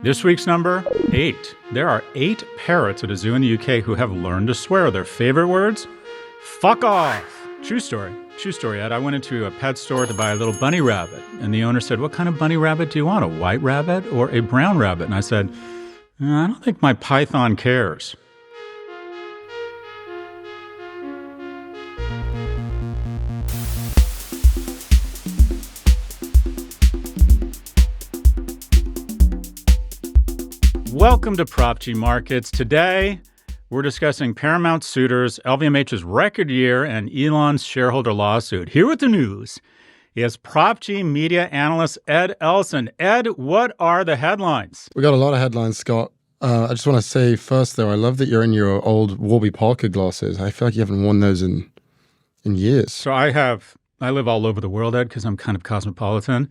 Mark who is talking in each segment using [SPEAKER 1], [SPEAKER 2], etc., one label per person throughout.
[SPEAKER 1] This week's number, 8. There are 8 parrots at a zoo in the UK who have learned to swear. Their favorite words? Fuck off. True story. True story, Ed. I went into a pet store to buy a little bunny rabbit, and the owner said, "What kind of bunny rabbit do you want, a white rabbit or a brown rabbit?" And I said, "I don't think my python cares." Welcome to Prof G Markets. Today, we're discussing Paramount, Suitors, LVMH's record year, and Elon's shareholder lawsuit. Here with the news is Prof G media analyst Ed Elson. Ed, what are the headlines?
[SPEAKER 2] We got a lot of headlines, Scott. I just want to say first, though, I love that you're in your old Warby Parker glasses. I feel like you haven't worn those in years.
[SPEAKER 1] So I live all over the world, Ed, because I'm kind of cosmopolitan.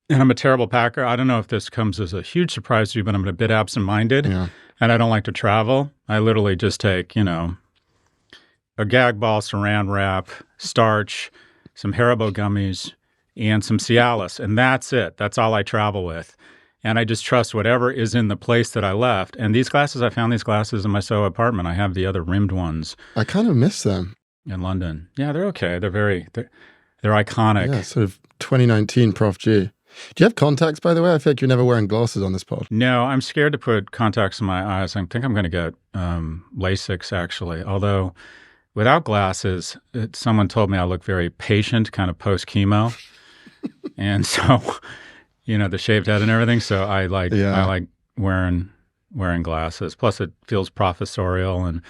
[SPEAKER 1] And I'm a terrible packer. I don't know if this comes as a huge surprise to you, but I'm a bit absent-minded, and I don't like to travel. I literally just take, a gag ball, saran wrap, starch, some Haribo gummies, and some Cialis, and that's it. That's all I travel with. And I just trust whatever is in the place that I left. And these glasses, I found these glasses in my Soho apartment. I have the other rimmed ones.
[SPEAKER 2] I kind of miss them.
[SPEAKER 1] In London. Yeah, they're okay. They're iconic.
[SPEAKER 2] Yeah, sort of 2019 Prof G. Do you have contacts, by the way? I feel like you're never wearing glasses on this pod.
[SPEAKER 1] No, I'm scared to put contacts in my eyes. I think I'm going to get LASIK, actually. Although, without glasses, someone told me I look very patient, kind of post-chemo. And so, the shaved head and everything. So I like wearing glasses. Plus, it feels professorial. And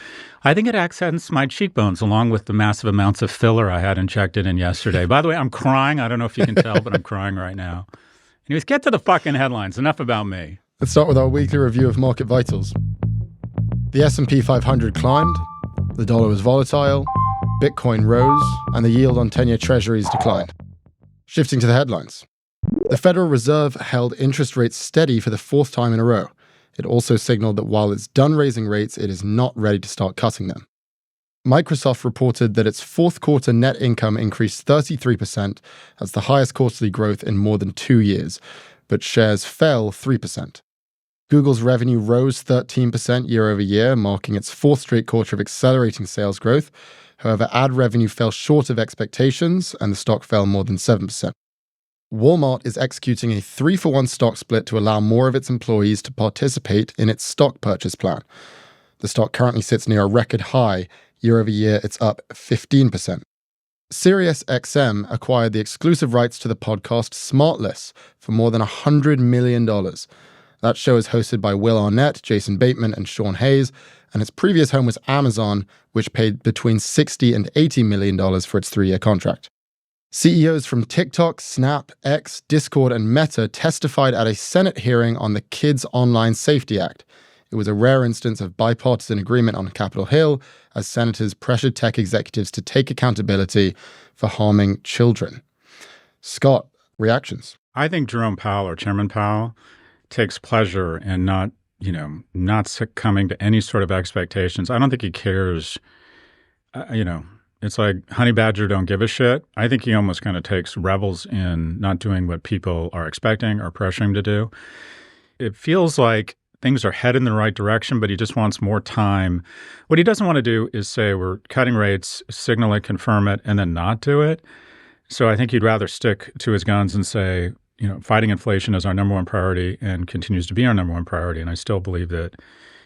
[SPEAKER 1] I think it accents my cheekbones, along with the massive amounts of filler I had injected in yesterday. By the way, I'm crying. I don't know if you can tell, but I'm crying right now. Anyways, get to the fucking headlines. Enough about me.
[SPEAKER 2] Let's start with our weekly review of market vitals. The S&P 500 climbed, the dollar was volatile, Bitcoin rose, and the yield on 10-year treasuries declined. Shifting to the headlines. The Federal Reserve held interest rates steady for the 4th time in a row. It also signaled that while it's done raising rates, it is not ready to start cutting them. Microsoft reported that its 4th quarter net income increased 33%. That's the highest quarterly growth in more than 2 years, but shares fell 3%. Google's revenue rose 13% year over year, marking its 4th straight quarter of accelerating sales growth. However, ad revenue fell short of expectations, and the stock fell more than 7%. Walmart is executing a 3-for-1 stock split to allow more of its employees to participate in its stock purchase plan. The stock currently sits near a record high. Year over year, it's up 15%. SiriusXM acquired the exclusive rights to the podcast Smartless for more than $100 million. That show is hosted by Will Arnett, Jason Bateman, and Sean Hayes, and its previous home was Amazon, which paid between $60 and $80 million for its 3-year contract. CEOs from TikTok, Snap, X, Discord, and Meta testified at a Senate hearing on the Kids Online Safety Act. It was a rare instance of bipartisan agreement on Capitol Hill as senators pressured tech executives to take accountability for harming children. Scott, reactions?
[SPEAKER 1] I think Jerome Powell, or Chairman Powell, takes pleasure in not succumbing to any sort of expectations. I don't think he cares, It's like honey badger don't give a shit. I think he almost kind of takes revels in not doing what people are expecting or pressuring to do. It feels like things are headed in the right direction, but he just wants more time. What he doesn't want to do is say we're cutting rates, signal it, confirm it, and then not do it. So I think he'd rather stick to his guns and say, fighting inflation is our number one priority and continues to be our number one priority. And I still believe that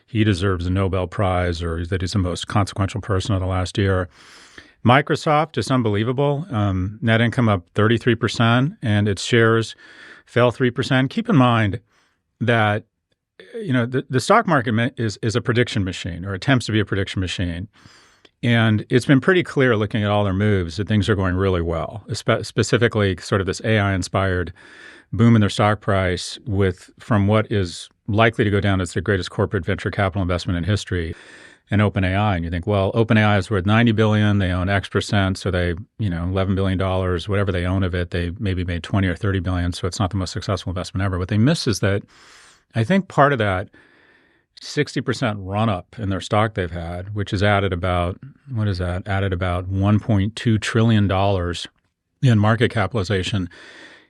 [SPEAKER 1] he deserves a Nobel Prize or that he's the most consequential person of the last year. Microsoft is unbelievable. Net income up 33%, and its shares fell 3%. Keep in mind that the stock market is a prediction machine, or attempts to be a prediction machine, and it's been pretty clear looking at all their moves that things are going really well. Specifically, sort of this AI-inspired boom in their stock price, from what is likely to go down as the greatest corporate venture capital investment in history. And OpenAI, and you think, well, OpenAI is worth $90 billion, they own X percent, so they, $11 billion, whatever they own of it, they maybe made $20 or $30 billion, so it's not the most successful investment ever. What they miss is that I think part of that 60% run-up in their stock they've had, which has added about $1.2 trillion in market capitalization,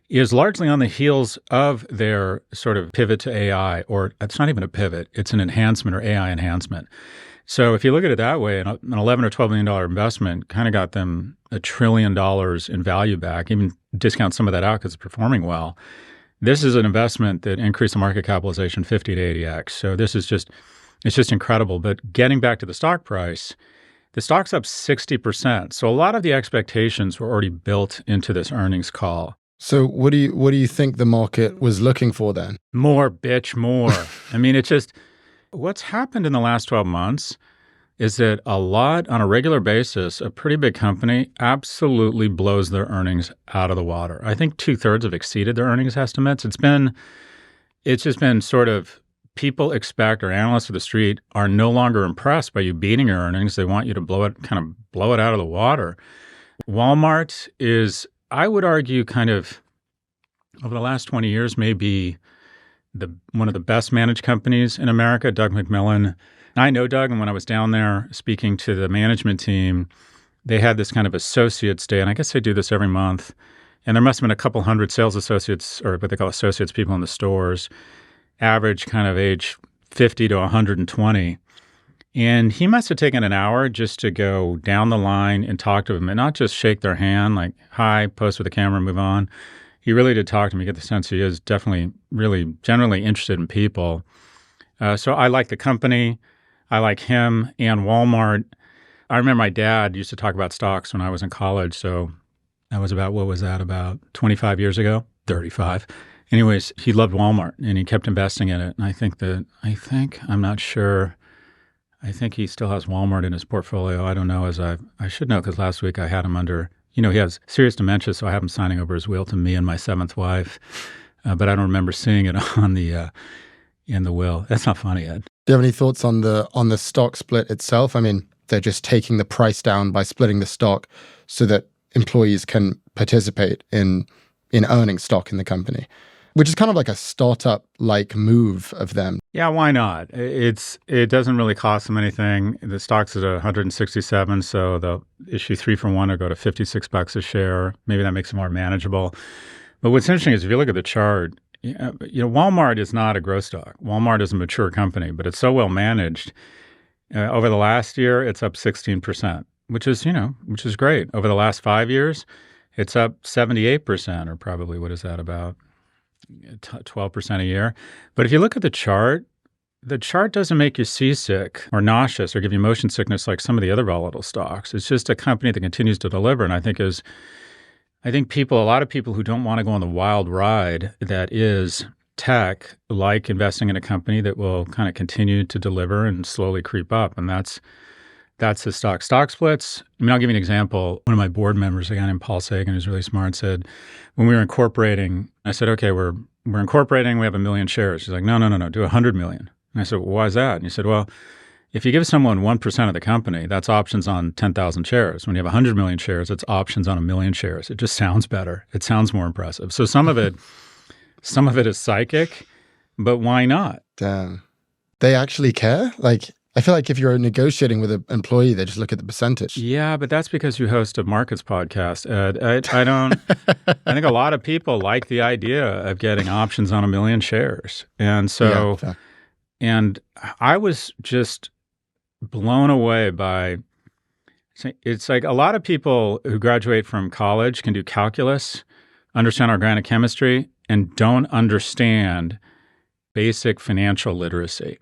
[SPEAKER 1] is largely on the heels of their sort of pivot to AI, or it's not even a pivot, it's an enhancement or AI enhancement. So if you look at it that way, an $11 or $12 million investment kind of got them $1 trillion in value back, even discount some of that out because it's performing well. This is an investment that increased the market capitalization 50 to 80x. So this is just, it's just incredible. But getting back to the stock price, the stock's up 60%. So a lot of the expectations were already built into this earnings call.
[SPEAKER 2] So what do you think the market was looking for then?
[SPEAKER 1] More, bitch, more. I mean, it's just what's happened in the last 12 months is that a lot on a regular basis, a pretty big company absolutely blows their earnings out of the water. I think 2/3 have exceeded their earnings estimates. It's just been sort of people expect, or analysts of the street are no longer impressed by you beating your earnings. They want you to blow it out of the water. Walmart is, I would argue, kind of over the last 20 years, maybe one of the best managed companies in America. Doug McMillon. I know Doug, and when I was down there speaking to the management team, they had this kind of associates day, and I guess they do this every month. And there must have been a couple hundred sales associates, or what they call associates, people in the stores, average kind of age 50 to 120. And he must have taken an hour just to go down the line and talk to them and not just shake their hand like, hi, pose with the camera, move on. He really did talk to me, get the sense he is definitely really generally interested in people. So I like the company. I like him and Walmart. I remember my dad used to talk about stocks when I was in college. So that was about 25 years ago? 35. Anyways, he loved Walmart and he kept investing in it. And I think, I'm not sure, I think he still has Walmart in his portfolio. I don't know, I should know because last week I had him under, he has serious dementia, so I have him signing over his will to me and my seventh wife. But I don't remember seeing it in the will. That's not funny, Ed.
[SPEAKER 2] Do you have any thoughts on the stock split itself? I mean, they're just taking the price down by splitting the stock so that employees can participate in owning stock in the company, which is kind of like a startup-like move of them.
[SPEAKER 1] Yeah, why not? It doesn't really cost them anything. The stock's at 167, so they'll issue 3-for-1 or go to $56 a share. Maybe that makes it more manageable. But what's interesting is if you look at the chart, Walmart is not a growth stock. Walmart is a mature company, but it's so well managed. Over the last year, it's up 16%, which is great. Over the last 5 years, it's up 78%, or probably, what is that, about 12% a year. But if you look at the chart doesn't make you seasick or nauseous or give you motion sickness like some of the other volatile stocks. It's just a company that continues to deliver, and I think a lot of people who don't want to go on the wild ride that is tech, like investing in a company that will kind of continue to deliver and slowly creep up. And that's the stock. Stock splits, I'll give you an example. One of my board members, a guy named Paul Sagan, who's really smart, said, when we were incorporating, I said, okay, we're incorporating, we have 1 million shares. He's like, no, do 100 million. And I said, well, why is that? And he said, well, if you give someone 1% of the company, that's options on 10,000 shares. When you have 100 million shares, it's options on 1 million shares. It just sounds better. It sounds more impressive. So some of it is psychic, but why not?
[SPEAKER 2] Damn. They actually care? Like, I feel like if you're negotiating with an employee, they just look at the percentage.
[SPEAKER 1] Yeah, but that's because you host a markets podcast, Ed. I think a lot of people like the idea of getting options on 1 million shares. And so,
[SPEAKER 2] Yeah,
[SPEAKER 1] and I was just blown away by, it's like a lot of people who graduate from college can do calculus, understand organic chemistry, and don't understand basic financial literacy.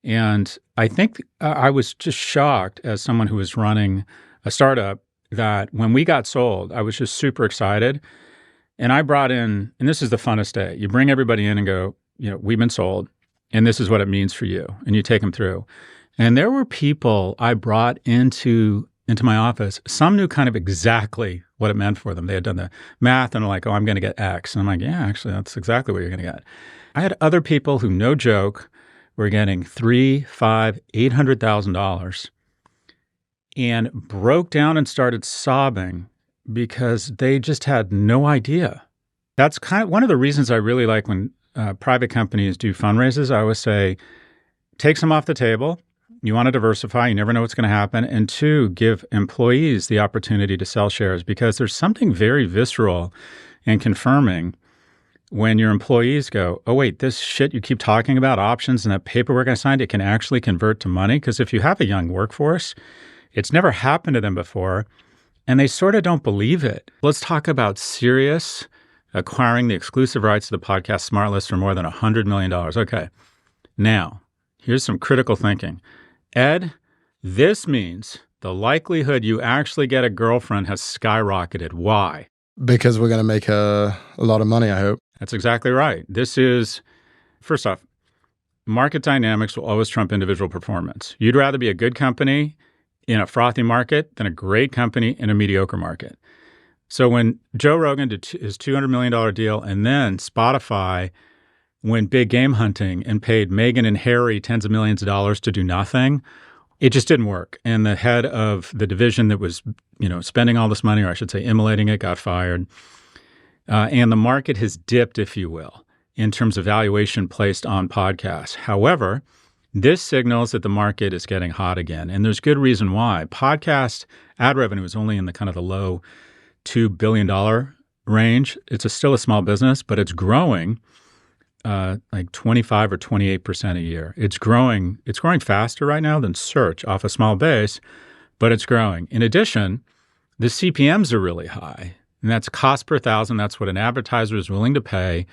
[SPEAKER 1] And I think I was just shocked as someone who was running a startup that when we got sold, I was just super excited. And I brought in, and this is the funnest day, you bring everybody in and go, we've been sold, and this is what it means for you. And you take them through. And there were people I brought into my office. Some knew kind of exactly what it meant for them. They had done the math and were like, oh, I'm going to get X. And I'm like, yeah, actually, that's exactly what you're going to get. I had other people who, no joke, were getting $300,000, $500,000, $800,000 and broke down and started sobbing because they just had no idea. That's kind of one of the reasons I really like when private companies do fundraisers. I always say, take some off the table. You want to diversify. You never know what's going to happen. And 2, give employees the opportunity to sell shares because there's something very visceral and confirming when your employees go, oh, wait, this shit you keep talking about, options and that paperwork I signed, it can actually convert to money? Because if you have a young workforce, it's never happened to them before, and they sort of don't believe it. Let's talk about Sirius acquiring the exclusive rights to the podcast Smart List for more than $100 million. Okay, now, here's some critical thinking. Ed, this means the likelihood you actually get a girlfriend has skyrocketed. Why?
[SPEAKER 2] Because we're going to make a lot of money, I hope.
[SPEAKER 1] That's exactly right. This is, first off, market dynamics will always trump individual performance. You'd rather be a good company in a frothy market than a great company in a mediocre market. So when Joe Rogan did his $200 million deal and then Spotify went big game hunting and paid Meghan and Harry tens of millions of dollars to do nothing, it just didn't work. And the head of the division that was, spending all this money, or I should say emulating it, got fired. And the market has dipped, if you will, in terms of valuation placed on podcasts. However, this signals that the market is getting hot again. And there's good reason why. Podcast ad revenue is only in the kind of the low $2 billion range. It's still a small business, but it's growing like 25 or 28% a year. It's growing faster right now than search off a small base, but it's growing. In addition, the CPMs are really high, and that's cost per thousand. That's what an advertiser is willing to pay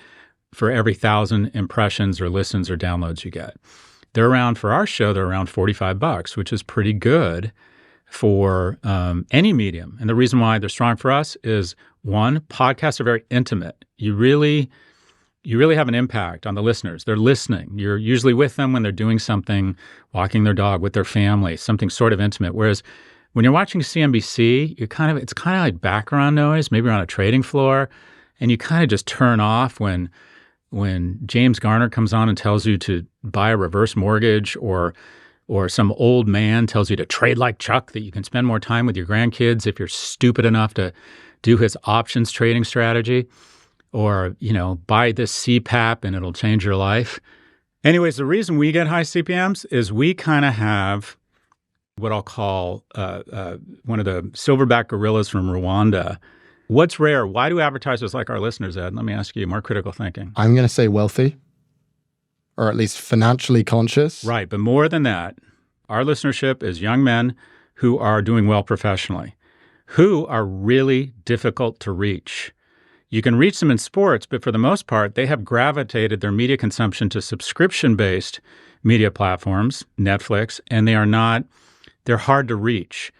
[SPEAKER 1] for every 1,000 impressions or listens or downloads you get. They're around, for our show, they're around $45, which is pretty good for any medium. And the reason why they're strong for us is, one, podcasts are very intimate. You really have an impact on the listeners. They're listening. You're usually with them when they're doing something, walking their dog with their family, something sort of intimate. Whereas when you're watching CNBC, it's kind of like background noise, maybe you're on a trading floor, and you kind of just turn off when James Garner comes on and tells you to buy a reverse mortgage, or some old man tells you to trade like Chuck, that you can spend more time with your grandkids if you're stupid enough to do his options trading strategy, or, buy this CPAP and it'll change your life. Anyways, the reason we get high CPMs is we kind of have what I'll call one of the silverback gorillas from Rwanda. What's rare? Why do advertisers like our listeners, Ed? Let me ask you, more critical thinking.
[SPEAKER 2] I'm going to say wealthy, or at least financially conscious.
[SPEAKER 1] Right, but more than that, our listenership is young men who are doing well professionally, who are really difficult to reach. You can reach them in sports, but for the most part, they have gravitated their media consumption to subscription-based media platforms, Netflix, and they're hard to reach.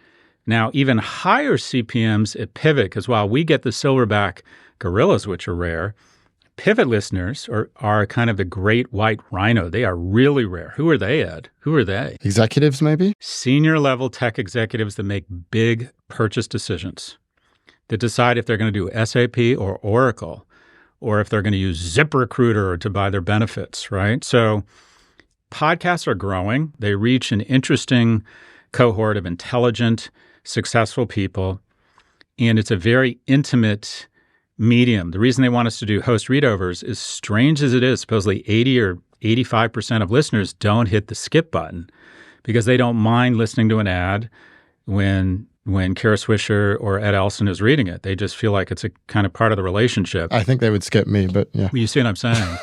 [SPEAKER 1] Now, even higher CPMs at Pivot, because while we get the silverback gorillas, which are rare, Pivot listeners are kind of the great white rhino. They are really rare. Who are they, Ed? Who are they?
[SPEAKER 2] Executives, maybe?
[SPEAKER 1] Senior level tech executives that make big purchase decisions, that decide if they're going to do SAP or Oracle, or if they're going to use ZipRecruiter to buy their benefits, right? So podcasts are growing. They reach an interesting cohort of intelligent, successful people, and it's a very intimate medium. The reason they want us to do host readovers, as strange as it is, supposedly 80 or 85% of listeners don't hit the skip button because they don't mind listening to an ad when Kara Swisher or Ed Elson is reading it. They just feel like it's a kind of part of the relationship.
[SPEAKER 2] I think they would skip me, but yeah.
[SPEAKER 1] You see what I'm saying?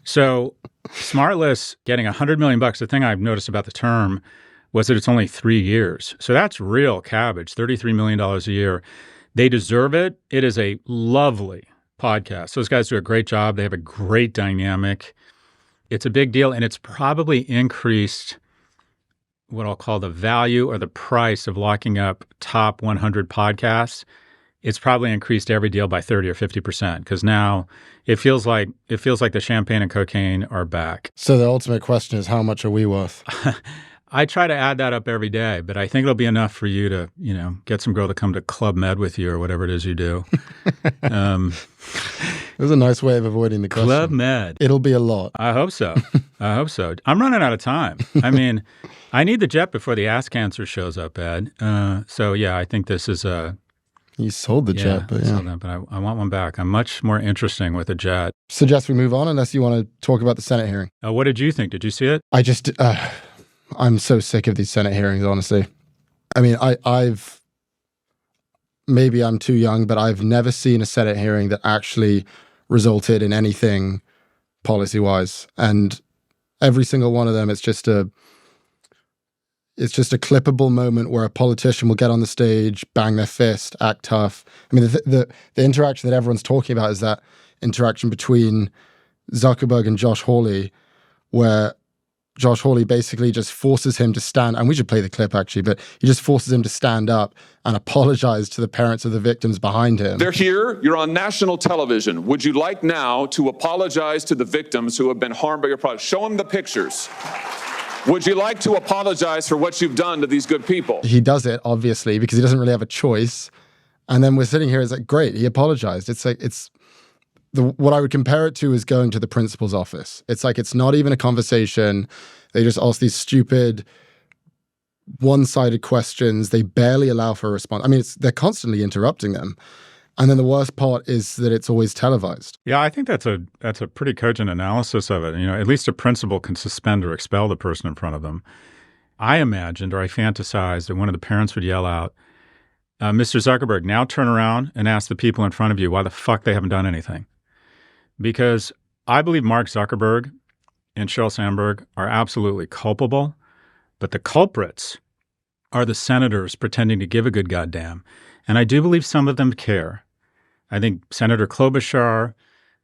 [SPEAKER 1] So SmartList getting $100 million, the thing I've noticed about the term was that it's only 3 years. So that's real cabbage, $33 million a year. They deserve it. It is a lovely podcast. Those guys do a great job. They have a great dynamic. It's a big deal, and it's probably increased what I'll call the value or the price of locking up top 100 podcasts. It's probably increased every deal by 30 or 50% because now it feels like the champagne and cocaine are back.
[SPEAKER 2] So the ultimate question is, how much are we worth?
[SPEAKER 1] I try to add that up every day, but I think it'll be enough for you to, get some girl to come to Club Med with you or whatever it is you do.
[SPEAKER 2] It was a nice way of avoiding the question.
[SPEAKER 1] Club Med.
[SPEAKER 2] It'll be a lot.
[SPEAKER 1] I hope so. I'm running out of time. I mean, I need the jet before the ass cancer shows up, Ed. So yeah, I think this is a...
[SPEAKER 2] You sold the jet, but
[SPEAKER 1] sold that, but I want one back. I'm much more interesting with a jet.
[SPEAKER 2] Suggest we move on unless you want to talk about the Senate hearing.
[SPEAKER 1] What did you think? Did you see it?
[SPEAKER 2] I'm so sick of these Senate hearings, honestly. I mean, I've maybe I'm too young, but I've never seen a Senate hearing that actually resulted in anything policy-wise. And every single one of them, it's just a clippable moment where a politician will get on the stage, bang their fist, act tough. I mean, the interaction that everyone's talking about is that interaction between Zuckerberg and Josh Hawley, where Josh Hawley basically just forces him to stand, and we should play the clip actually, but he just forces him to stand up and apologize to the parents of the victims behind him.
[SPEAKER 3] They're here, you're on national television. Would you like now to apologize to the victims who have been harmed by your product? Show them the pictures. Would you like to apologize for what you've done to these good people?
[SPEAKER 2] He does it, obviously, because he doesn't really have a choice. And then we're sitting here, it's like, great, he apologized. It's like, what I would compare it to is going to the principal's office. It's like, it's not even a conversation. They just ask these stupid, one-sided questions. They barely allow for a response. I mean, they're constantly interrupting them. And then the worst part is that it's always televised.
[SPEAKER 1] Yeah, I think that's a pretty cogent analysis of it. You know, at least a principal can suspend or expel the person in front of them. I imagined, or I fantasized, that one of the parents would yell out, Mr. Zuckerberg, now turn around and ask the people in front of you why the fuck they haven't done anything. Because I believe Mark Zuckerberg and Sheryl Sandberg are absolutely culpable, but the culprits are the senators pretending to give a good goddamn. And I do believe some of them care. I think Senator Klobuchar,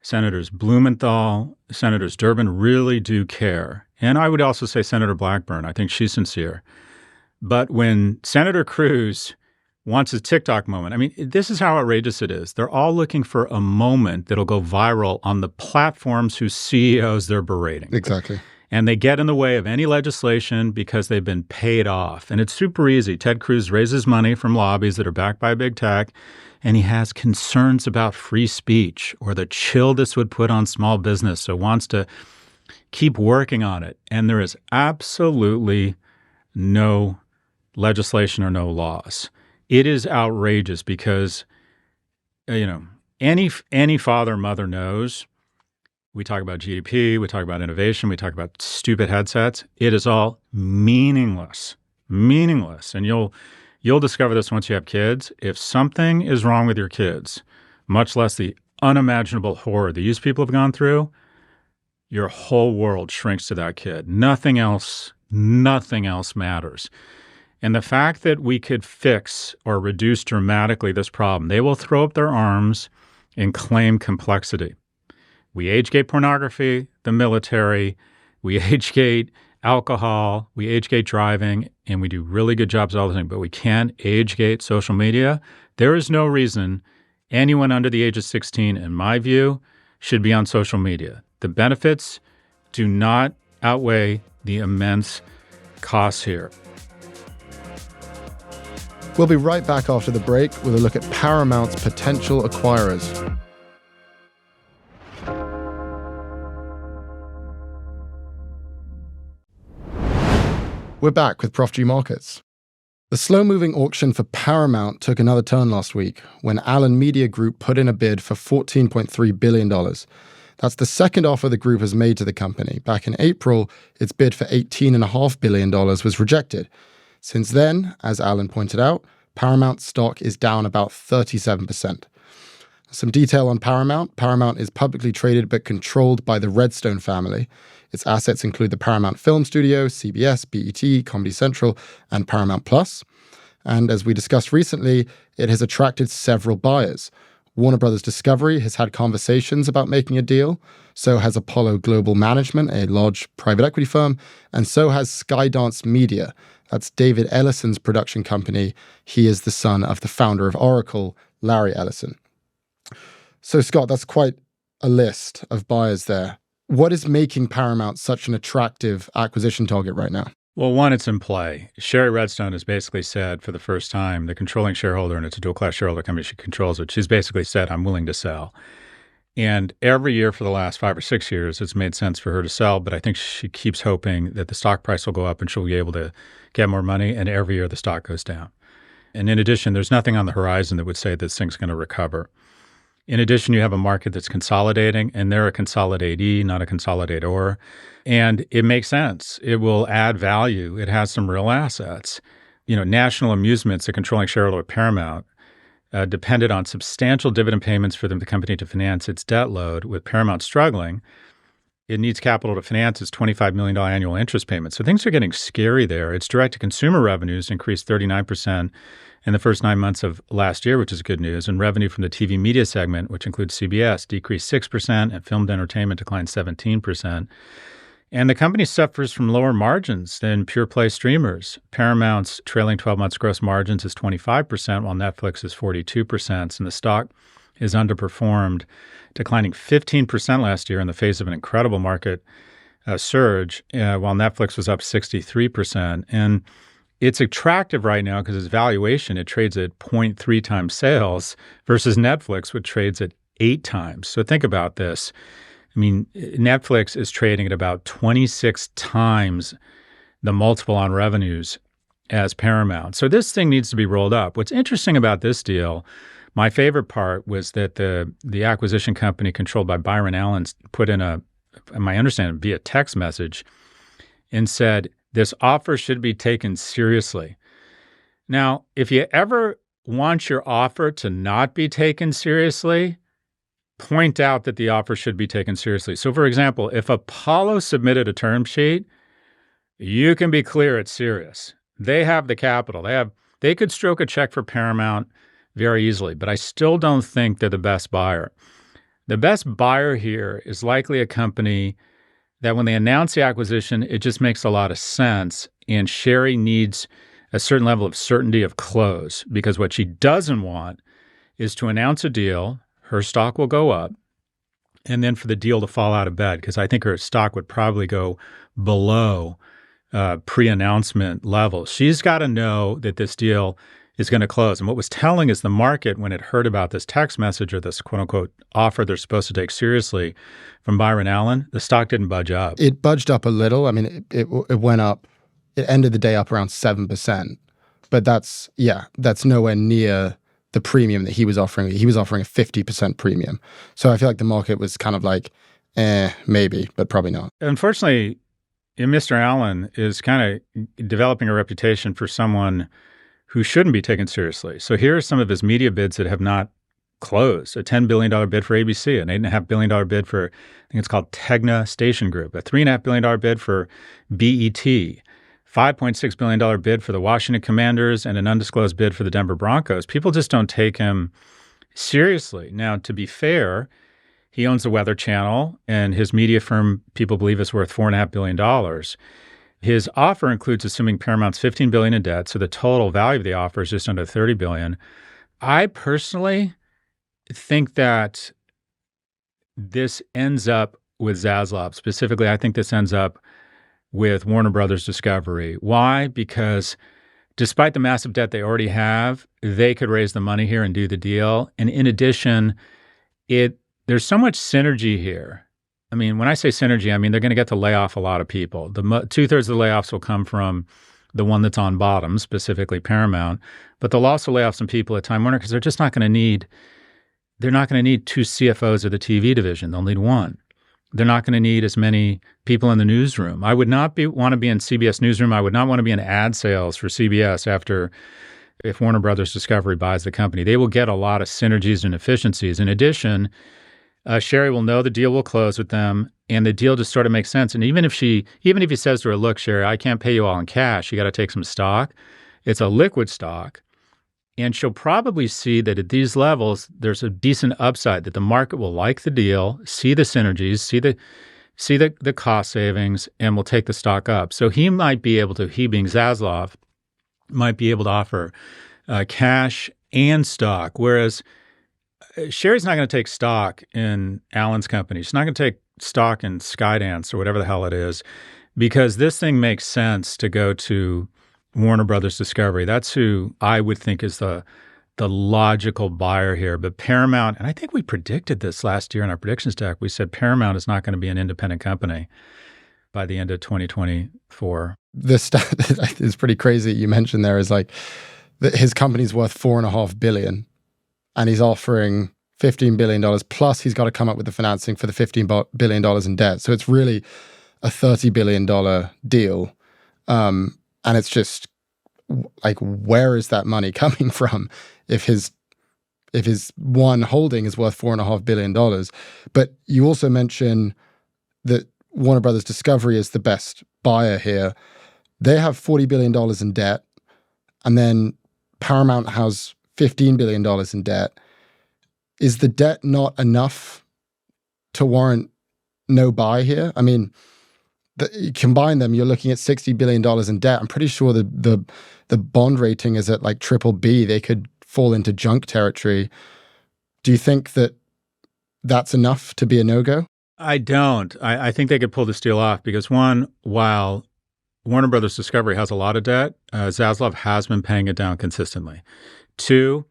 [SPEAKER 1] Senators Blumenthal, Senators Durbin really do care. And I would also say Senator Blackburn. I think she's sincere. But when Senator Cruz wants a TikTok moment, I mean, this is how outrageous it is. They're all looking for a moment that'll go viral on the platforms whose CEOs they're berating.
[SPEAKER 2] Exactly.
[SPEAKER 1] And they get in the way of any legislation because they've been paid off. And it's super easy. Ted Cruz raises money from lobbies that are backed by big tech, and he has concerns about free speech or the chill this would put on small business, so wants to keep working on it. And there is absolutely no legislation or no laws. It is outrageous because, any father or mother knows. We talk about GDP, we talk about innovation, we talk about stupid headsets. It is all meaningless. And you'll discover this once you have kids. If something is wrong with your kids, much less the unimaginable horror that these people have gone through, your whole world shrinks to that kid. Nothing else matters. And the fact that we could fix or reduce dramatically this problem, they will throw up their arms and claim complexity. We age-gate pornography, the military, we age-gate alcohol, we age-gate driving, and we do really good jobs at all the things, but we can't age-gate social media. There is no reason anyone under the age of 16, in my view, should be on social media. The benefits do not outweigh the immense costs here.
[SPEAKER 2] We'll be right back after the break with a look at Paramount's potential acquirers. We're back with Prof G Markets. The slow-moving auction for Paramount took another turn last week when Allen Media Group put in a bid for $14.3 billion. That's the second offer the group has made to the company. Back in April, its bid for $18.5 billion was rejected. Since then, as Allen pointed out, Paramount stock is down about 37%. Some detail on Paramount. Paramount is publicly traded but controlled by the Redstone family. Its assets include the Paramount Film Studio, CBS, BET, Comedy Central, and Paramount Plus. And as we discussed recently, it has attracted several buyers. Warner Brothers Discovery has had conversations about making a deal. So has Apollo Global Management, a large private equity firm. And so has Skydance Media. That's David Ellison's production company. He is the son of the founder of Oracle, Larry Ellison. So, Scott, that's quite a list of buyers there. What is making Paramount such an attractive acquisition target right now?
[SPEAKER 1] Well, one, it's in play. Sherry Redstone has basically said for the first time, the controlling shareholder, and it's a dual-class shareholder company, she controls it, she's basically said, I'm willing to sell. And every year for the last 5 or 6 years, it's made sense for her to sell, but I think she keeps hoping that the stock price will go up and she'll be able to get more money, and every year the stock goes down. And in addition, there's nothing on the horizon that would say this thing's going to recover. In addition, you have a market that's consolidating, and they're a consolidatee, not a consolidator. And it makes sense. It will add value. It has some real assets. National Amusements, a controlling shareholder of Paramount, depended on substantial dividend payments for the company to finance its debt load. With Paramount struggling, it needs capital to finance its $25 million annual interest payment. So things are getting scary there. Its direct-to-consumer revenues increased 39% in the first 9 months of last year, which is good news. And revenue from the TV media segment, which includes CBS, decreased 6%, and filmed entertainment declined 17%. And the company suffers from lower margins than pure-play streamers. Paramount's trailing 12 months gross margins is 25%, while Netflix is 42%. And the stock is underperformed, declining 15% last year in the face of an incredible market surge, while Netflix was up 63%. And it's attractive right now because its valuation, it trades at 0.3 times sales versus Netflix, which trades at 8 times. So think about this. I mean, Netflix is trading at about 26 times the multiple on revenues as Paramount. So this thing needs to be rolled up. What's interesting about this deal, my favorite part was that the acquisition company controlled by Byron Allen put in my understanding, via text message and said, this offer should be taken seriously. Now, if you ever want your offer to not be taken seriously, point out that the offer should be taken seriously. So, for example, if Apollo submitted a term sheet, you can be clear it's serious. They have the capital. They could stroke a check for Paramount very easily, but I still don't think they're the best buyer. The best buyer here is likely a company that when they announce the acquisition, it just makes a lot of sense, and Sherry needs a certain level of certainty of close, because what she doesn't want is to announce a deal, her stock will go up, and then for the deal to fall out of bed, because I think her stock would probably go below pre-announcement levels. She's got to know that this deal is going to close. And what was telling is the market, when it heard about this text message or this quote-unquote offer they're supposed to take seriously from Byron Allen, the stock didn't budge up.
[SPEAKER 2] It budged up a little. I mean, it went up. It ended the day up around 7%. But that's nowhere near the premium that he was offering. He was offering a 50% premium. So I feel like the market was kind of like, maybe, but probably not.
[SPEAKER 1] Unfortunately, Mr. Allen is kind of developing a reputation for someone who shouldn't be taken seriously. So here are some of his media bids that have not closed. A $10 billion bid for ABC, an $8.5 billion bid for, I think it's called Tegna Station Group, a $3.5 billion bid for BET, $5.6 billion bid for the Washington Commanders, and an undisclosed bid for the Denver Broncos. People just don't take him seriously. Now, to be fair, he owns the Weather Channel, and his media firm, people believe, is worth $4.5 billion. His offer includes assuming Paramount's $15 billion in debt, so the total value of the offer is just under $30 billion. I personally think that this ends up with Zaslav. Specifically, I think this ends up with Warner Brothers Discovery. Why? Because despite the massive debt they already have, they could raise the money here and do the deal. And in addition, there's so much synergy here. I mean, when I say synergy, I mean they're going to get to lay off a lot of people. 2/3 of the layoffs will come from the one that's on bottom, specifically Paramount. But they'll also lay off some people at Time Warner because they're just not going to need. They're not going to need 2 CFOs of the TV division. They'll need 1. They're not going to need as many people in the newsroom. I would not want to be in CBS newsroom. I would not want to be in ad sales for CBS if Warner Brothers Discovery buys the company. They will get a lot of synergies and efficiencies. In addition, Sherry will know the deal will close with them, and the deal just sort of makes sense. And even if he says to her, look, Sherry, I can't pay you all in cash. You got to take some stock. It's a liquid stock. And she'll probably see that at these levels, there's a decent upside, that the market will like the deal, see the synergies, see the cost savings, and will take the stock up. So he might be able to, he being Zaslav, might be able to offer cash and stock, whereas Sherry's not going to take stock in Allen's company. She's not going to take stock in Skydance or whatever the hell it is, because this thing makes sense to go to Warner Brothers Discovery. That's who I would think is the logical buyer here. But Paramount, and I think we predicted this last year in our predictions deck, we said Paramount is not going to be an independent company by the end of 2024.
[SPEAKER 2] The stat is pretty crazy you mentioned there is like his company's worth $4.5 billion. And he's offering $15 billion, plus he's got to come up with the financing for the $15 billion in debt. So it's really a $30 billion deal. And it's just like, where is that money coming from if his if his one holding is worth $4.5 billion. But you also mention that Warner Brothers Discovery is the best buyer here. They have $40 billion in debt, and then Paramount has $15 billion in debt. Is the debt not enough to warrant no buy here? I mean, you combine them, you're looking at $60 billion in debt. I'm pretty sure the bond rating is at like triple B. They could fall into junk territory. Do you think that that's enough to be a no-go?
[SPEAKER 1] I don't. I think they could pull this deal off because one, while Warner Brothers Discovery has a lot of debt, Zaslav has been paying it down consistently. Two,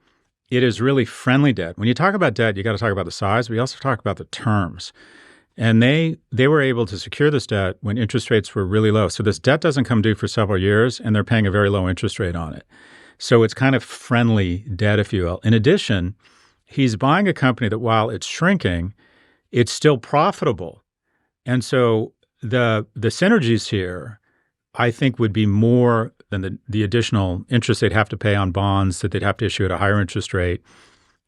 [SPEAKER 1] it is really friendly debt. When you talk about debt, you got to talk about the size, but you also talk about the terms. And they were able to secure this debt when interest rates were really low. So this debt doesn't come due for several years, and they're paying a very low interest rate on it. So it's kind of friendly debt, if you will. In addition, he's buying a company that while it's shrinking, it's still profitable. And so the synergies here, I think, would be more than the additional interest they'd have to pay on bonds that they'd have to issue at a higher interest rate,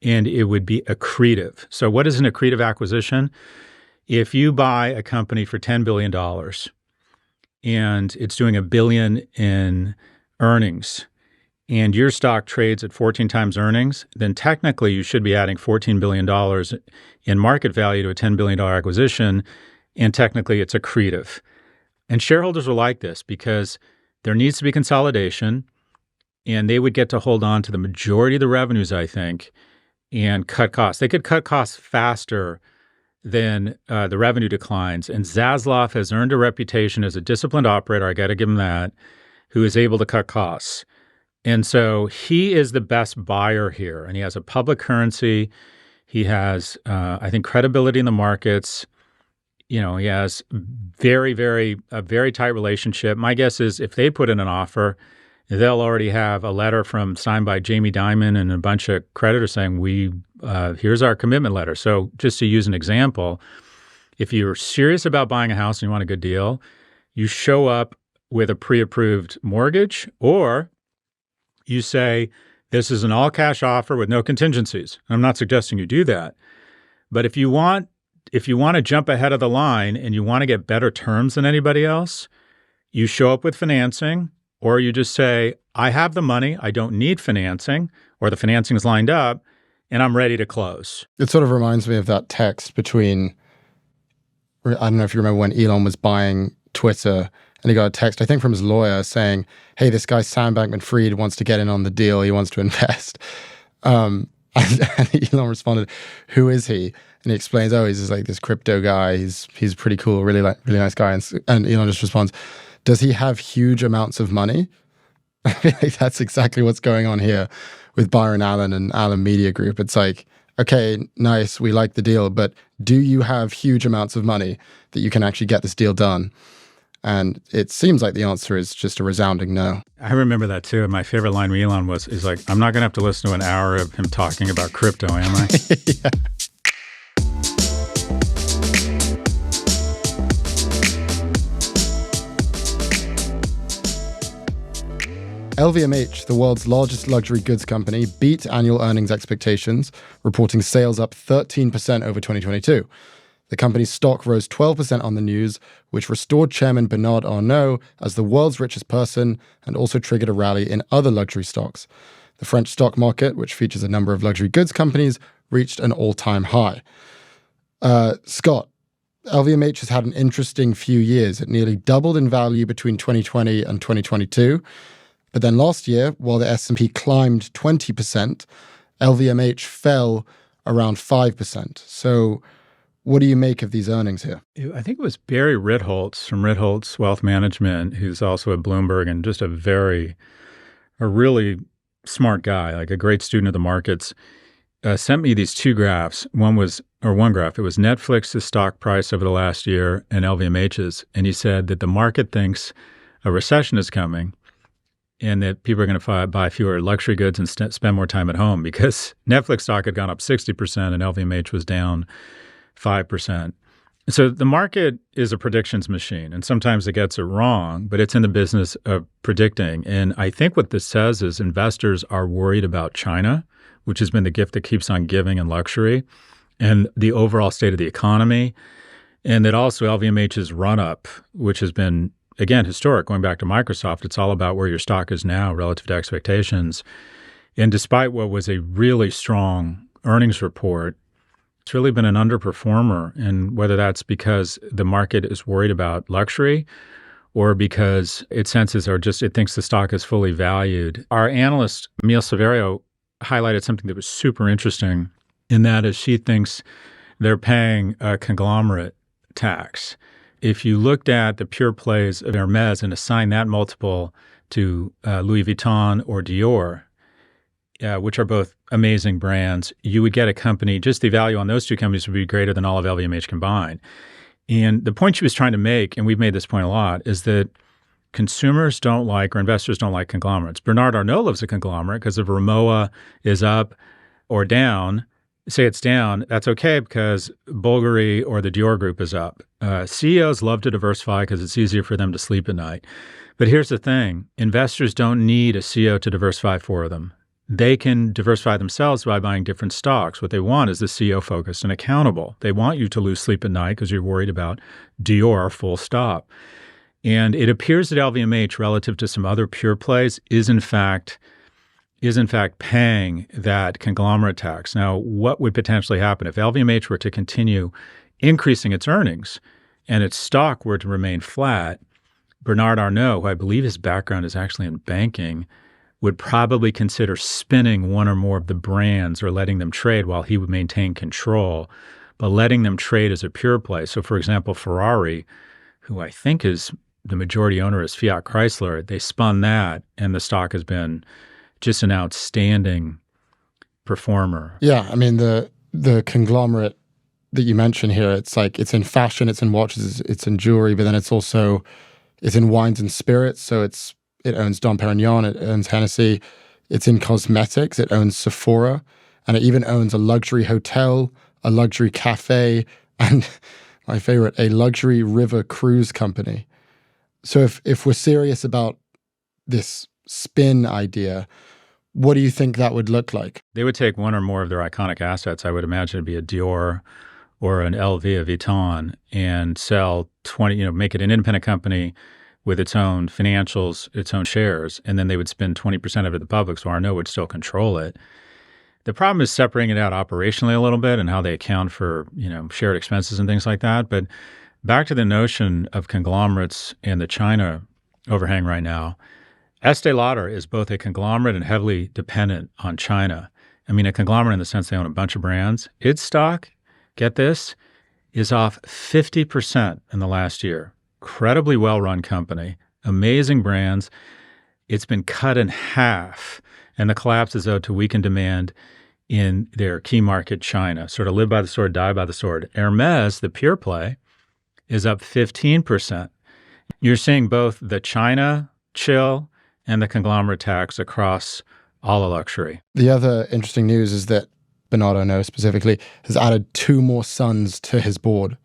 [SPEAKER 1] and it would be accretive. So what is an accretive acquisition? If you buy a company for $10 billion and it's doing $1 billion in earnings and your stock trades at 14 times earnings, then technically you should be adding $14 billion in market value to a $10 billion acquisition, and technically it's accretive. And shareholders will like this because there needs to be consolidation, and they would get to hold on to the majority of the revenues, I think, and cut costs. They could cut costs faster than the revenue declines. And Zaslav has earned a reputation as a disciplined operator, I got to give him that, who is able to cut costs. And so he is the best buyer here. And he has a public currency. He has, I think, credibility in the markets. You know, he has a very tight relationship. My guess is if they put in an offer, they'll already have a letter signed by Jamie Dimon and a bunch of creditors saying, here's our commitment letter. So just to use an example, if you're serious about buying a house and you want a good deal, you show up with a pre-approved mortgage, or you say, this is an all-cash offer with no contingencies. I'm not suggesting you do that. But if you want to jump ahead of the line and you want to get better terms than anybody else, you show up with financing, or you just say, I have the money, I don't need financing, or the financing is lined up, and I'm ready to close.
[SPEAKER 2] It sort of reminds me of that text between, I don't know if you remember when Elon was buying Twitter, and he got a text, I think from his lawyer, saying, hey, this guy Sam Bankman-Fried wants to get in on the deal, he wants to invest. And Elon responded, who is he? And he explains, he's just like this crypto guy, he's pretty cool, really nice guy. And Elon just responds, does he have huge amounts of money? I feel like that's exactly what's going on here with Byron Allen and Allen Media Group. It's like, okay, nice, we like the deal, but do you have huge amounts of money that you can actually get this deal done? And it seems like the answer is just a resounding no.
[SPEAKER 1] I remember that too. And my favorite line from Elon is like, I'm not going to have to listen to an hour of him talking about crypto, am I?
[SPEAKER 2] Yeah. LVMH, the world's largest luxury goods company, beat annual earnings expectations, reporting sales up 13% over 2022. The company's stock rose 12% on the news, which restored Chairman Bernard Arnault as the world's richest person and also triggered a rally in other luxury stocks. The French stock market, which features a number of luxury goods companies, reached an all-time high. Scott, LVMH has had an interesting few years. It nearly doubled in value between 2020 and 2022. But then last year, while the S&P climbed 20%, LVMH fell around 5%. So what do you make of these earnings here?
[SPEAKER 1] I think it was Barry Ritholtz from Ritholtz Wealth Management, who's also at Bloomberg and just a really smart guy, like a great student of the markets, sent me these two graphs. One graph, it was Netflix's stock price over the last year and LVMH's. And he said that the market thinks a recession is coming and that people are going to buy fewer luxury goods and spend more time at home, because Netflix stock had gone up 60% and LVMH was down 5%. So the market is a predictions machine, and sometimes it gets it wrong, but it's in the business of predicting. And I think what this says is investors are worried about China, which has been the gift that keeps on giving in luxury, and the overall state of the economy. And that also LVMH's run-up, which has been, again, historic, going back to Microsoft, it's all about where your stock is now relative to expectations. And despite what was a really strong earnings report, it's really been an underperformer. And whether that's because the market is worried about luxury or because its senses are just, it thinks the stock is fully valued. Our analyst, Emil Severio, highlighted something that was super interesting, and that is she thinks they're paying a conglomerate tax. If you looked at the pure plays of Hermes and assigned that multiple to Louis Vuitton or Dior, which are both amazing brands, you would get a company, just the value on those two companies would be greater than all of LVMH combined. And the point she was trying to make, and we've made this point a lot, is that consumers don't like, or investors don't like conglomerates. Bernard Arnault loves a conglomerate because if Rimowa is up or down, say it's down, that's okay because Bulgari or the Dior Group is up. CEOs love to diversify because it's easier for them to sleep at night. But here's the thing. Investors don't need a CEO to diversify for them. They can diversify themselves by buying different stocks. What they want is the CEO focused and accountable. They want you to lose sleep at night because you're worried about Dior, full stop. And it appears that LVMH, relative to some other pure plays, is in fact paying that conglomerate tax. Now, what would potentially happen if LVMH were to continue increasing its earnings and its stock were to remain flat? Bernard Arnault, who I believe his background is actually in banking, would probably consider spinning one or more of the brands or letting them trade while he would maintain control, but letting them trade as a pure play. So, for example, Ferrari, who I think is the majority owner is Fiat Chrysler, they spun that, and the stock has been just an outstanding performer.
[SPEAKER 2] Yeah, I mean, the conglomerate that you mentioned here, it's like it's in fashion, it's in watches, it's in jewelry, but then it's in wines and spirits. So it owns Dom Perignon, it owns Hennessy, it's in cosmetics, it owns Sephora, and it even owns a luxury hotel, a luxury cafe, and my favorite, a luxury river cruise company. So if we're serious about this spin idea, what do you think that would look like?
[SPEAKER 1] They would take one or more of their iconic assets. I would imagine it'd be a Dior or an LV, a Vuitton, and sell 20, make it an independent company with its own financials, its own shares, and then they would spend 20% of it to the public, so Arnault would still control it. The problem is separating it out operationally a little bit and how they account for, shared expenses and things like that. But back to the notion of conglomerates and the China overhang right now, Estée Lauder is both a conglomerate and heavily dependent on China. I mean, a conglomerate in the sense they own a bunch of brands. Its stock, get this, is off 50% in the last year. Incredibly well-run company, amazing brands. It's been cut in half, and the collapse is owed to weakened demand in their key market, China. Sort of live by the sword, die by the sword. Hermes, the pure play, is up 15%. You're seeing both the China chill and the conglomerate tax across all of luxury.
[SPEAKER 2] The other interesting news is that Bernard Arnault specifically has added 2 more sons to his board.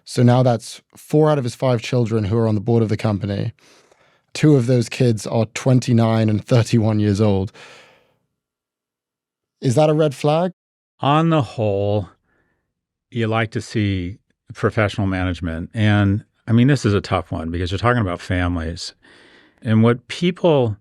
[SPEAKER 2] So now that's 4 out of his 5 children who are on the board of the company. 2 of those kids are 29 and 31 years old. Is that a red flag?
[SPEAKER 1] On the whole, you like to see professional management. And I mean, this is a tough one because you're talking about families. And what people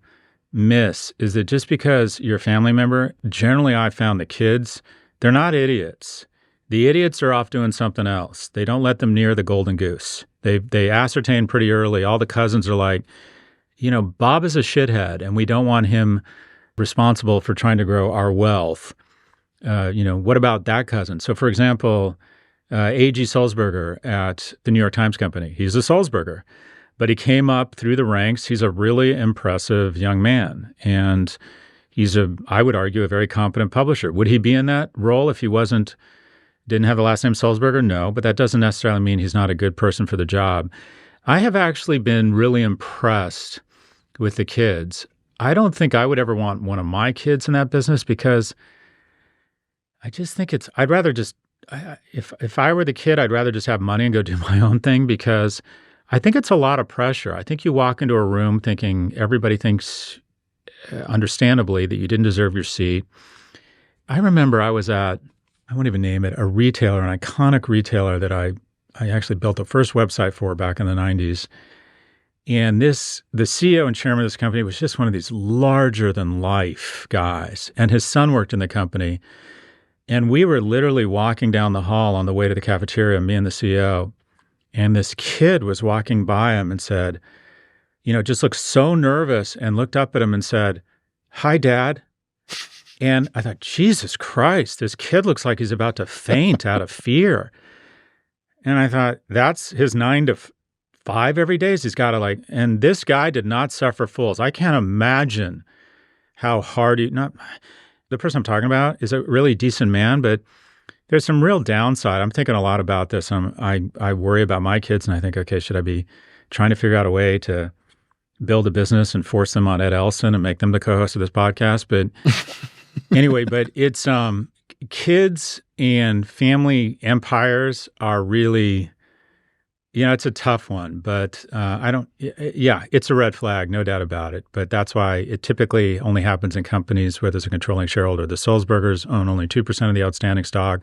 [SPEAKER 1] miss is that just because you're a family member, generally I found the kids, they're not idiots. The idiots are off doing something else. They don't let them near the golden goose. They ascertain pretty early. All the cousins are like, Bob is a shithead and we don't want him responsible for trying to grow our wealth. What about that cousin? So for example, A.G. Sulzberger at the New York Times Company, he's a Sulzberger. But he came up through the ranks. He's a really impressive young man. And he's I would argue, a very competent publisher. Would he be in that role if he didn't have the last name Sulzberger? No, but that doesn't necessarily mean he's not a good person for the job. I have actually been really impressed with the kids. I don't think I would ever want one of my kids in that business because I just think I'd rather just, if I were the kid, I'd rather just have money and go do my own thing because I think it's a lot of pressure. I think you walk into a room thinking everybody thinks, understandably, that you didn't deserve your seat. I remember I was at, I won't even name it, a retailer, an iconic retailer that I actually built the first website for back in the 90s. And the CEO and chairman of this company was just one of these larger than life guys. And his son worked in the company. And we were literally walking down the hall on the way to the cafeteria, me and the CEO. And this kid was walking by him and said, just looked so nervous and looked up at him and said, "Hi, Dad." And I thought, Jesus Christ, this kid looks like he's about to faint out of fear. And I thought, that's his 9 to 5 every day. He's got to and this guy did not suffer fools. I can't imagine how hard the person I'm talking about is a really decent man, but there's some real downside. I'm thinking a lot about this. I worry about my kids and I think, okay, should I be trying to figure out a way to build a business and force them on Ed Elson and make them the co-host of this podcast? But anyway, but it's kids and family empires are really, it's a tough one, but it's a red flag, no doubt about it. But that's why it typically only happens in companies where there's a controlling shareholder. The Sulzbergers own only 2% of the outstanding stock,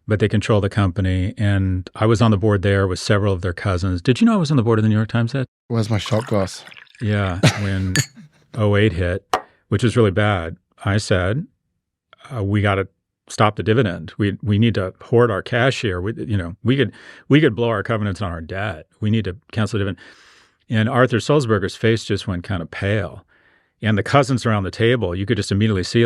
[SPEAKER 1] but they control the company. And I was on the board there with several of their cousins. Did you know I was on the board of the New York Times, Ed?
[SPEAKER 2] Where's my shot glass?
[SPEAKER 1] Yeah, when '08 hit, which was really bad, I said, we got to stop the dividend. We need to hoard our cash here. We could blow our covenants on our debt. We need to cancel the dividend. And Arthur Sulzberger's face just went kind of pale. And the cousins around the table, you could just immediately see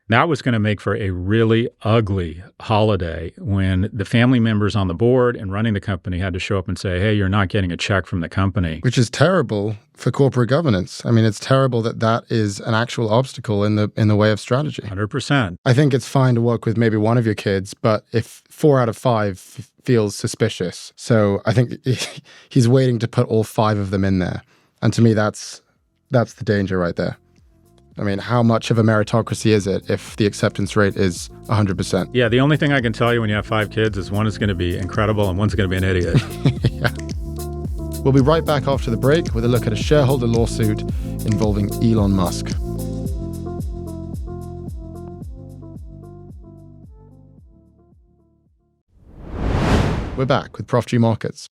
[SPEAKER 1] that was going to make for a really ugly holiday when the family members on the board and running the company had to show up and say, "Hey, you're not getting a check from the company."
[SPEAKER 2] Which is terrible for corporate governance. I mean, it's terrible that is an actual obstacle in the way of strategy.
[SPEAKER 1] 100%.
[SPEAKER 2] I think it's fine to work with maybe one of your kids, but if 4 out of 5 feels suspicious, so I think he's waiting to put all 5 of them in there. And to me, that's the danger right there. I mean, how much of a meritocracy is it if the acceptance rate is 100%?
[SPEAKER 1] Yeah, the only thing I can tell you when you have 5 kids is one is going to be incredible and one's going to be an idiot.
[SPEAKER 2] Yeah. We'll be right back after the break with a look at a shareholder lawsuit involving Elon Musk. We're back with Prof G Markets.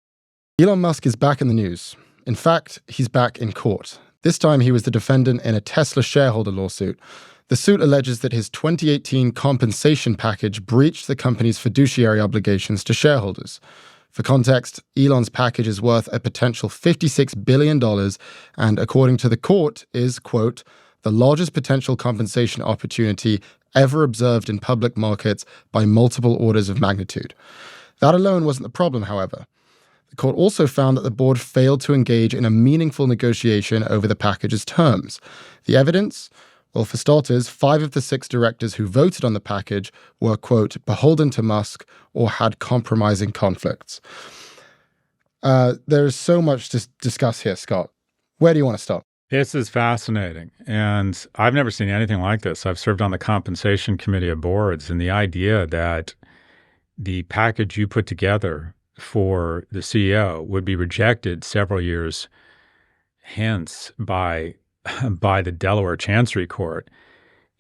[SPEAKER 2] Elon Musk is back in the news. In fact, he's back in court. This time, he was the defendant in a Tesla shareholder lawsuit. The suit alleges that his 2018 compensation package breached the company's fiduciary obligations to shareholders. For context, Elon's package is worth a potential $56 billion and, according to the court, is, quote, the largest potential compensation opportunity ever observed in public markets by multiple orders of magnitude. That alone wasn't the problem, however. The court also found that the board failed to engage in a meaningful negotiation over the package's terms. The evidence? Well, for starters, 5 of the 6 directors who voted on the package were, quote, beholden to Musk or had compromising conflicts. There's so much to discuss here, Scott. Where do you want to start?
[SPEAKER 1] This is fascinating. And I've never seen anything like this. I've served on the compensation committee of boards, and the idea that the package you put together for the CEO would be rejected several years hence by the Delaware Chancery Court.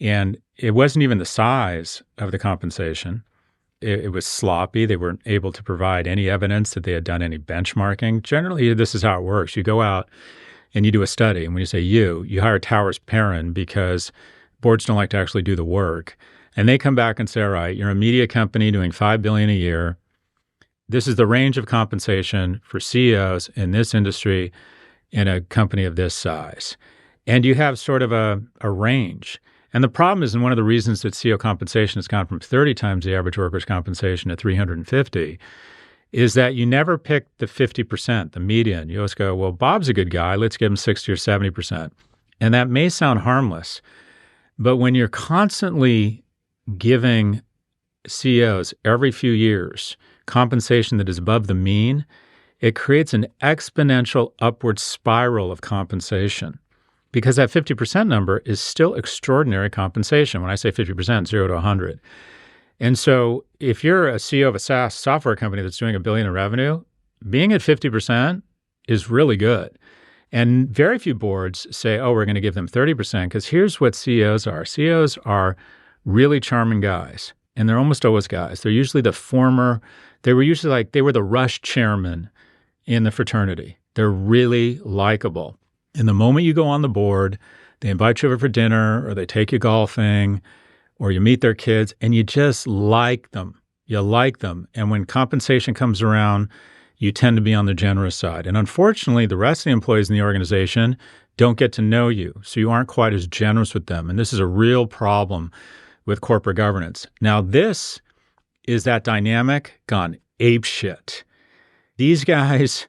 [SPEAKER 1] And it wasn't even the size of the compensation. It was sloppy. They weren't able to provide any evidence that they had done any benchmarking. Generally, this is how it works. You go out and you do a study. And when you say you hire Towers Perrin because boards don't like to actually do the work. And they come back and say, all right, you're a media company doing $5 billion a year. This is the range of compensation for CEOs in this industry in a company of this size. And you have sort of a range. And the problem is, and one of the reasons that CEO compensation has gone from 30 times the average worker's compensation to 350, is that you never pick the 50%, the median. You always go, well, Bob's a good guy. Let's give him 60 or 70%. And that may sound harmless, but when you're constantly giving CEOs every few years compensation that is above the mean, it creates an exponential upward spiral of compensation because that 50% number is still extraordinary compensation. When I say 50%, 0 to 100. And so if you're a CEO of a SaaS software company that's doing $1 billion in revenue, being at 50% is really good. And very few boards say, oh, we're going to give them 30% because here's what CEOs are. CEOs are really charming guys. And they're almost always guys. They're usually they were the rush chairman in the fraternity. They're really likable. And the moment you go on the board, they invite you over for dinner or they take you golfing or you meet their kids and you just like them. You like them. And when compensation comes around, you tend to be on the generous side. And unfortunately, the rest of the employees in the organization don't get to know you. So you aren't quite as generous with them. And this is a real problem with corporate governance. Now, this is that dynamic gone apeshit. These guys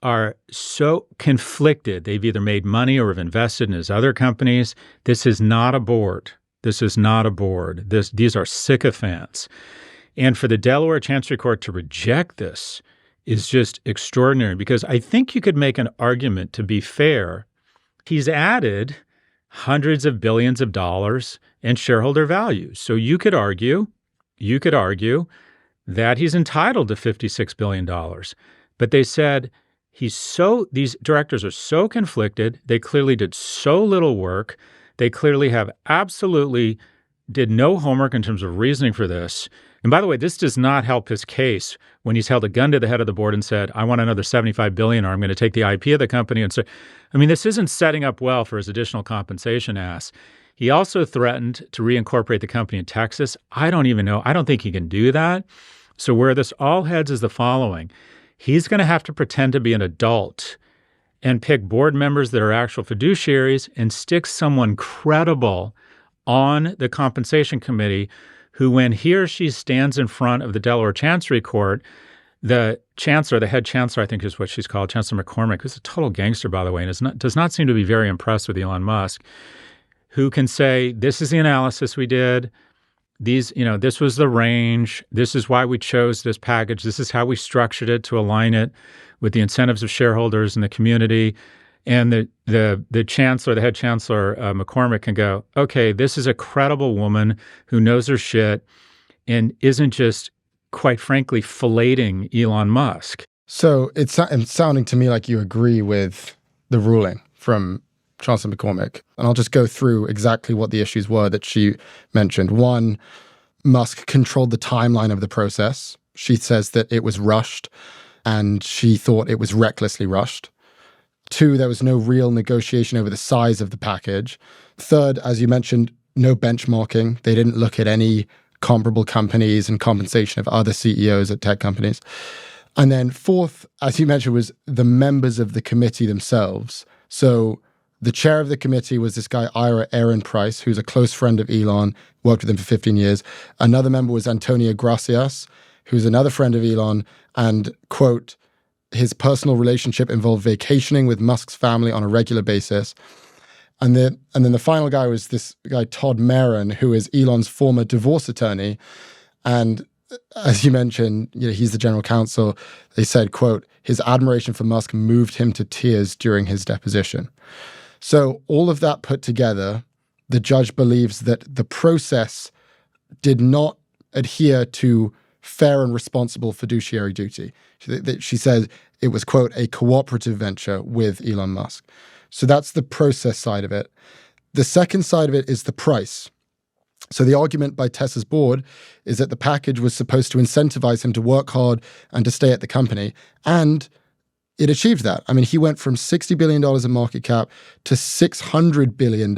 [SPEAKER 1] are so conflicted. They've either made money or have invested in his other companies. This is not a board. This is not a board. These are sycophants. And for the Delaware Chancery Court to reject this is just extraordinary because I think you could make an argument, to be fair, he's added hundreds of billions of dollars in shareholder value. So you could argue that he's entitled to $56 billion. But they said these directors are so conflicted. They clearly did so little work. They clearly did no homework in terms of reasoning for this. And by the way, this does not help his case when he's held a gun to the head of the board and said, I want another $75 billion, or I'm going to take the IP of the company. And so, this isn't setting up well for his additional compensation ask. He also threatened to reincorporate the company in Texas. I don't even know. I don't think he can do that. So where this all heads is the following. He's going to have to pretend to be an adult and pick board members that are actual fiduciaries and stick someone credible on the compensation committee who, when he or she stands in front of the Delaware Chancery Court, the chancellor, the head chancellor, I think is what she's called, Chancellor McCormick, who's a total gangster, by the way, and does not seem to be very impressed with Elon Musk, who can say, this is the analysis we did. This was the range. This is why we chose this package. This is how we structured it to align it with the incentives of shareholders and the community. And the chancellor, the head chancellor, McCormick, can go, okay, this is a credible woman who knows her shit and isn't just, quite frankly, filleting Elon Musk.
[SPEAKER 2] So it's sounding to me like you agree with the ruling from Chancellor McCormick. And I'll just go through exactly what the issues were that she mentioned. One, Musk controlled the timeline of the process. She says that it was rushed and she thought it was recklessly rushed. Two, there was no real negotiation over the size of the package. Third, as you mentioned, no benchmarking. They didn't look at any comparable companies and compensation of other CEOs at tech companies. And then fourth, as you mentioned, was the members of the committee themselves. So the chair of the committee was this guy, Ira Ehrenpreis, who's a close friend of Elon, worked with him for 15 years. Another member was Antonio Gracias, who's another friend of Elon, and, quote, his personal relationship involved vacationing with Musk's family on a regular basis. And then the final guy was this guy, Todd Maron, who is Elon's former divorce attorney. And as you mentioned, he's the general counsel. They said, quote, his admiration for Musk moved him to tears during his deposition. So all of that put together, the judge believes that the process did not adhere to fair and responsible fiduciary duty. She said it was, quote, a cooperative venture with Elon Musk. So that's the process side of it. The second side of it is the price. So the argument by Tesla's board is that the package was supposed to incentivize him to work hard and to stay at the company. And it achieved that. He went from $60 billion in market cap to $600 billion.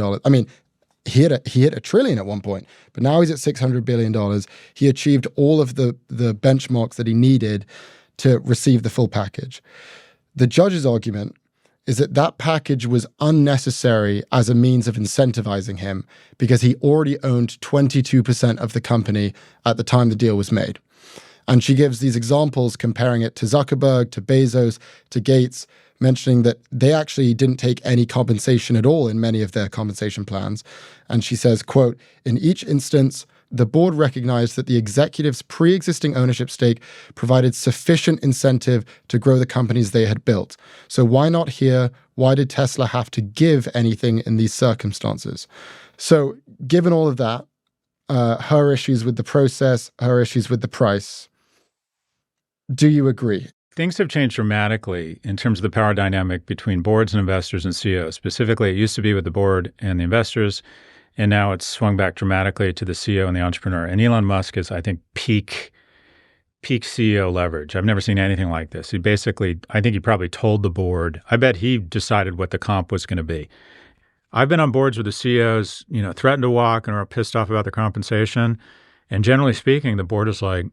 [SPEAKER 2] He hit $1 trillion at one point, but now he's at $600 billion. He achieved all of the benchmarks that he needed to receive the full package. The judge's argument is that package was unnecessary as a means of incentivizing him because he already owned 22% of the company at the time the deal was made. And she gives these examples comparing it to Zuckerberg, to Bezos, to Gates, mentioning that they actually didn't take any compensation at all in many of their compensation plans. And she says, quote, in each instance, the board recognized that the executives' pre-existing ownership stake provided sufficient incentive to grow the companies they had built. So why not here? Why did Tesla have to give anything in these circumstances? So given all of that, her issues with the process, her issues with the price, do you agree?
[SPEAKER 1] Things have changed dramatically in terms of the power dynamic between boards and investors and CEOs. Specifically, it used to be with the board and the investors. And now it's swung back dramatically to the CEO and the entrepreneur. And Elon Musk is, I think, peak CEO leverage. I've never seen anything like this. I think he probably told the board. I bet he decided what the comp was going to be. I've been on boards where the CEOs, threaten to walk and are pissed off about their compensation. And generally speaking, the board is like,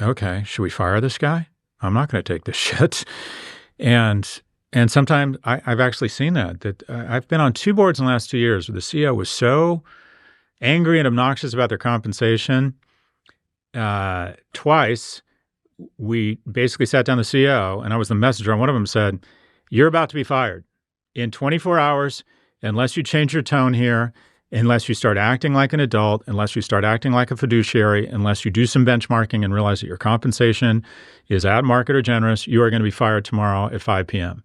[SPEAKER 1] okay, should we fire this guy? I'm not going to take this shit. And sometimes I've actually seen that I've been on 2 boards in the last 2 years where the CEO was so angry and obnoxious about their compensation. Twice, we basically sat down the CEO, and I was the messenger, and one of them said, you're about to be fired in 24 hours unless you change your tone here, unless you start acting like an adult, unless you start acting like a fiduciary, unless you do some benchmarking and realize that your compensation is at market or generous, you are going to be fired tomorrow at 5 p.m.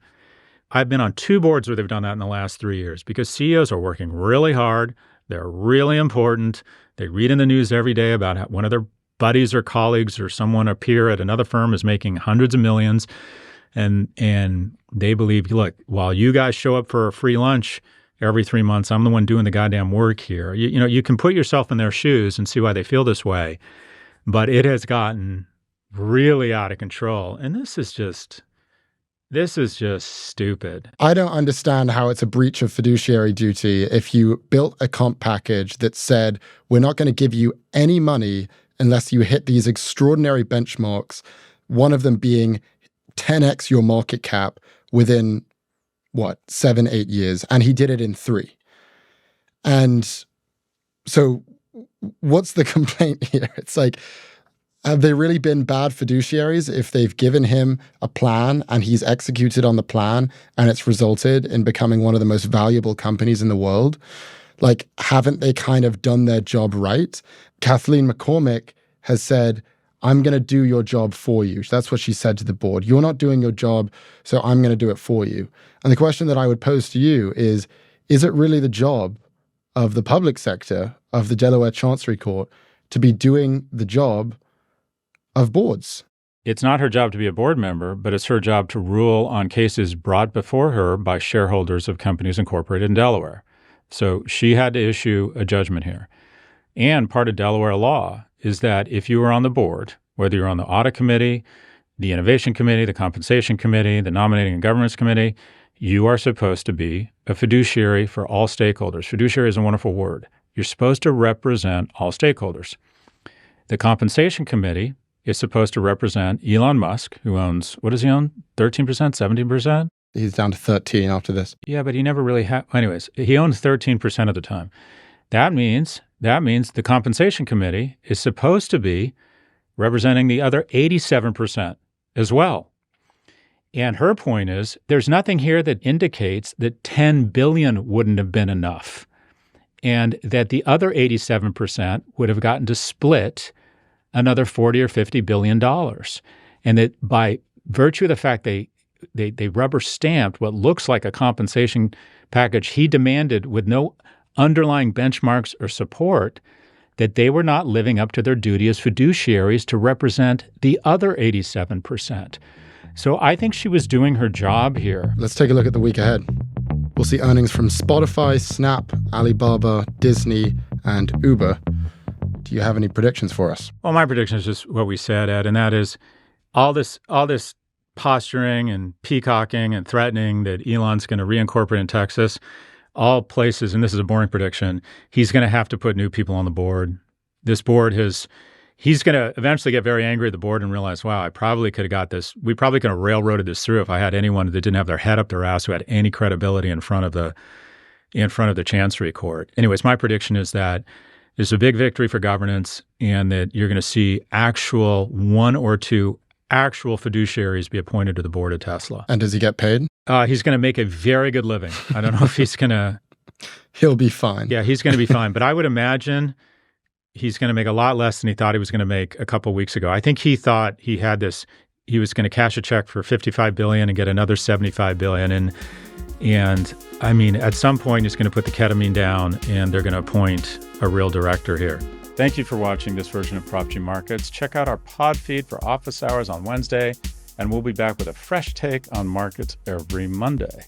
[SPEAKER 1] I've been on 2 boards where they've done that in the last 3 years because CEOs are working really hard. They're really important. They read in the news every day about how one of their buddies or colleagues or someone, a peer at another firm, is making hundreds of millions. And they believe, look, while you guys show up for a free lunch every 3 months, I'm the one doing the goddamn work here. You can put yourself in their shoes and see why they feel this way. But it has gotten really out of control. And this is just stupid.
[SPEAKER 2] I don't understand how it's a breach of fiduciary duty if you built a comp package that said, we're not going to give you any money unless you hit these extraordinary benchmarks, one of them being 10x your market cap within, 7, 8 years. And he did it in 3. And so what's the complaint here? It's like, have they really been bad fiduciaries if they've given him a plan and he's executed on the plan and it's resulted in becoming one of the most valuable companies in the world? Like, haven't they kind of done their job right? Kathleen McCormick has said, I'm going to do your job for you. That's what she said to the board. You're not doing your job, so I'm going to do it for you. And the question that I would pose to you is it really the job of the public sector, of the Delaware Chancery Court, to be doing the job of boards?
[SPEAKER 1] It's not her job to be a board member, but it's her job to rule on cases brought before her by shareholders of companies incorporated in Delaware. So she had to issue a judgment here. And part of Delaware law is that if you are on the board, whether you're on the audit committee, the innovation committee, the compensation committee, the nominating and governance committee, you are supposed to be a fiduciary for all stakeholders. Fiduciary is a wonderful word. You're supposed to represent all stakeholders. The compensation committee is supposed to represent Elon Musk, who owns, what does he own? 13%, 17%?
[SPEAKER 2] He's down to 13 after this.
[SPEAKER 1] Yeah, but he never really anyways, he owns 13% of the time. That means the compensation committee is supposed to be representing the other 87% as well. And her point is, there's nothing here that indicates that 10 billion wouldn't have been enough and that the other 87% would have gotten to split another 40 or 50 billion dollars. And that by virtue of the fact they rubber stamped what looks like a compensation package he demanded with no underlying benchmarks or support, that they were not living up to their duty as fiduciaries to represent the other 87%. So I think she was doing her job here.
[SPEAKER 2] Let's take a look at the week ahead. We'll see earnings from Spotify, Snap, Alibaba, Disney, and Uber. Do you have any predictions for us?
[SPEAKER 1] Well, my prediction is just what we said, Ed, and that is all this posturing and peacocking and threatening that Elon's going to reincorporate in Texas, all places, and this is a boring prediction, he's going to have to put new people on the board. This board he's going to eventually get very angry at the board and realize, wow, I probably could have got this. We probably could have railroaded this through if I had anyone that didn't have their head up their ass, who had any credibility in front of the Chancery Court. Anyways, my prediction is that there's a big victory for governance and that you're going to see one or two actual fiduciaries be appointed to the board of Tesla.
[SPEAKER 2] And does he get paid?
[SPEAKER 1] He's going to make a very good living. I don't know if he's going to...
[SPEAKER 2] He'll be fine.
[SPEAKER 1] Yeah, he's going to be fine. But I would imagine he's going to make a lot less than he thought he was going to make a couple of weeks ago. I think he thought he was going to cash a check for $55 billion and get another $75 billion. And I mean, at some point, he's going to put the ketamine down and they're going to appoint a real director here. Thank you for watching this version of Prof G Markets. Check out our pod feed for office hours on Wednesday, and we'll be back with a fresh take on markets every Monday.